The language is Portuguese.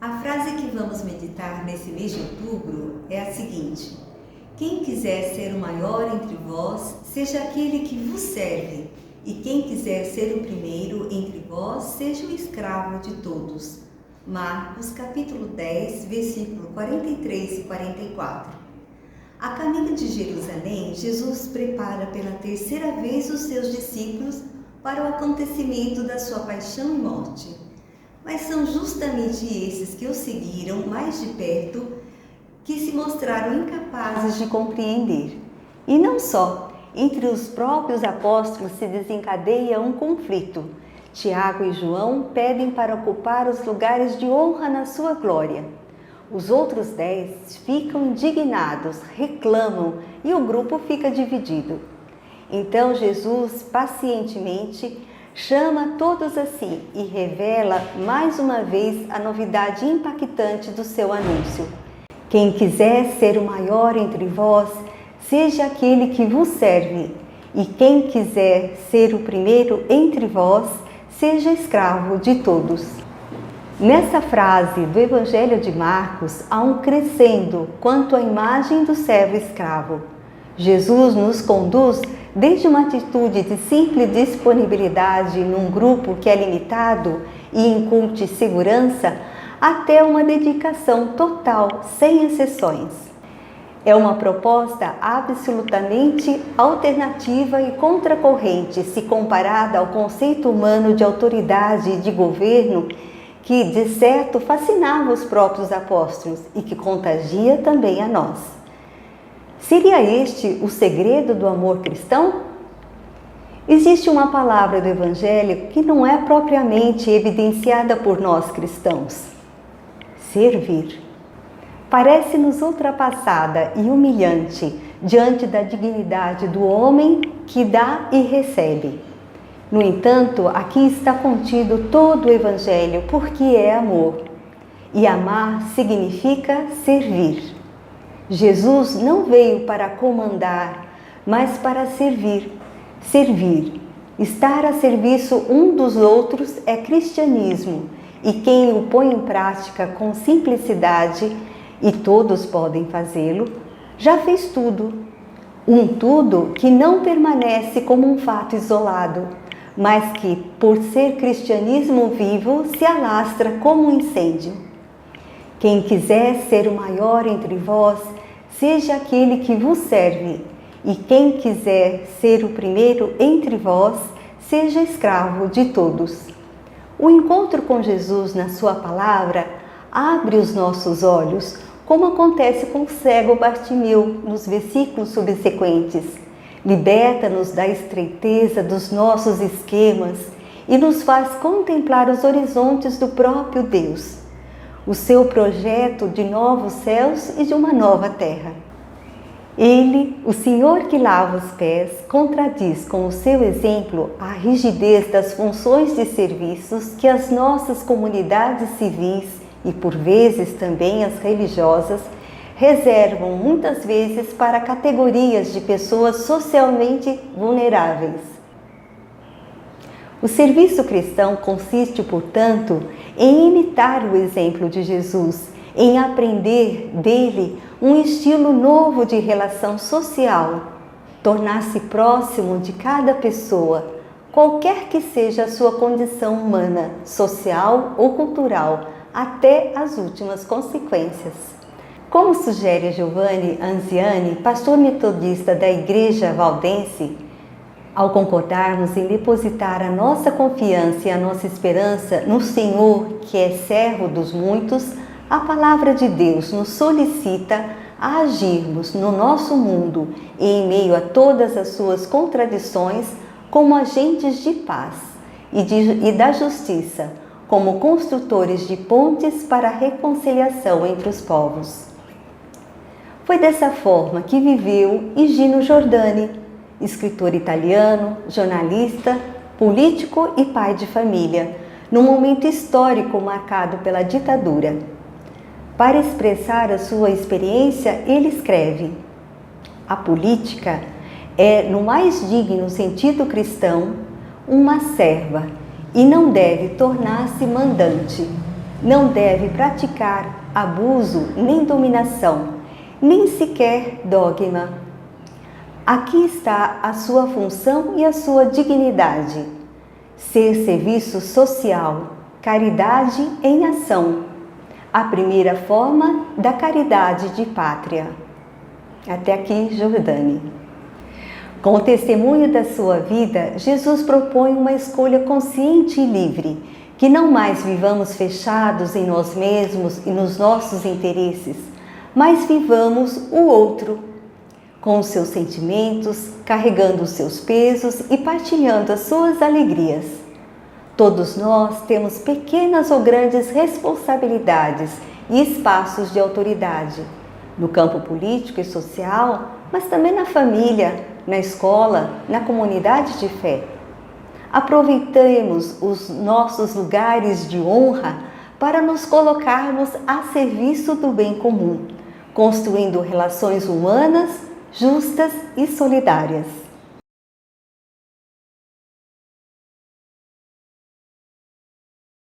A frase que vamos meditar nesse mês de outubro é a seguinte: quem quiser ser o maior entre vós, seja aquele que vos serve, e quem quiser ser o primeiro entre vós, seja o escravo de todos. Marcos capítulo 10, versículo 43 e 44. A caminho de Jerusalém, Jesus prepara pela terceira vez os seus discípulos para o acontecimento da sua paixão e morte. Mas são justamente esses que o seguiram mais de perto que se mostraram incapazes de compreender. E não só, entre os próprios apóstolos se desencadeia um conflito. Tiago e João pedem para ocupar os lugares de honra na sua glória. Os outros 10 ficam indignados, reclamam e o grupo fica dividido. Então Jesus pacientemente chama todos assim e revela mais uma vez a novidade impactante do seu anúncio. Quem quiser ser o maior entre vós, seja aquele que vos serve, e quem quiser ser o primeiro entre vós, seja escravo de todos. Nessa frase do Evangelho de Marcos, há um crescendo quanto à imagem do servo escravo. Jesus nos conduz desde uma atitude de simples disponibilidade num grupo que é limitado e incute segurança, até uma dedicação total, sem exceções. É uma proposta absolutamente alternativa e contracorrente se comparada ao conceito humano de autoridade e de governo que, de certo, fascinava os próprios apóstolos e que contagia também a nós. Seria este o segredo do amor cristão? Existe uma palavra do Evangelho que não é propriamente evidenciada por nós cristãos: servir. Parece-nos ultrapassada e humilhante diante da dignidade do homem que dá e recebe. No entanto, aqui está contido todo o Evangelho, porque é amor. E amar significa servir. Jesus não veio para comandar, mas para servir. Servir, estar a serviço um dos outros é cristianismo, e quem o põe em prática com simplicidade, e todos podem fazê-lo, já fez tudo. Um tudo que não permanece como um fato isolado, mas que, por ser cristianismo vivo, se alastra como um incêndio. Quem quiser ser o maior entre vós, seja aquele que vos serve, e quem quiser ser o primeiro entre vós, seja escravo de todos. O encontro com Jesus na sua palavra abre os nossos olhos, como acontece com o cego Bartimeu nos versículos subsequentes. Liberta-nos da estreiteza dos nossos esquemas e nos faz contemplar os horizontes do próprio Deus, o seu projeto de novos céus e de uma nova terra. Ele, o Senhor que lava os pés, contradiz com o seu exemplo a rigidez das funções de serviços que as nossas comunidades civis e por vezes também as religiosas reservam muitas vezes para categorias de pessoas socialmente vulneráveis. O serviço cristão consiste, portanto, em imitar o exemplo de Jesus, em aprender dele um estilo novo de relação social, tornar-se próximo de cada pessoa, qualquer que seja a sua condição humana, social ou cultural, até as últimas consequências. Como sugere Giovanni Anziani, pastor metodista da Igreja Valdense, ao concordarmos em depositar a nossa confiança e a nossa esperança no Senhor, que é servo dos muitos, a palavra de Deus nos solicita a agirmos no nosso mundo e em meio a todas as suas contradições como agentes de paz e da justiça, como construtores de pontes para a reconciliação entre os povos. Foi dessa forma que viveu Higino Giordani, escritor italiano, jornalista, político e pai de família, num momento histórico marcado pela ditadura. Para expressar a sua experiência, ele escreve: a política é, no mais digno sentido cristão, uma serva e não deve tornar-se mandante. Não deve praticar abuso nem dominação, nem sequer dogma. Aqui está a sua função e a sua dignidade. Ser serviço social, caridade em ação. A primeira forma da caridade de pátria. Até aqui, Jordane. Com o testemunho da sua vida, Jesus propõe uma escolha consciente e livre, que não mais vivamos fechados em nós mesmos e nos nossos interesses, mas vivamos o outro, com os seus sentimentos, carregando os seus pesos e partilhando as suas alegrias. Todos nós temos pequenas ou grandes responsabilidades e espaços de autoridade, no campo político e social, mas também na família, na escola, na comunidade de fé. Aproveitemos os nossos lugares de honra para nos colocarmos a serviço do bem comum, construindo relações humanas, justas e solidárias.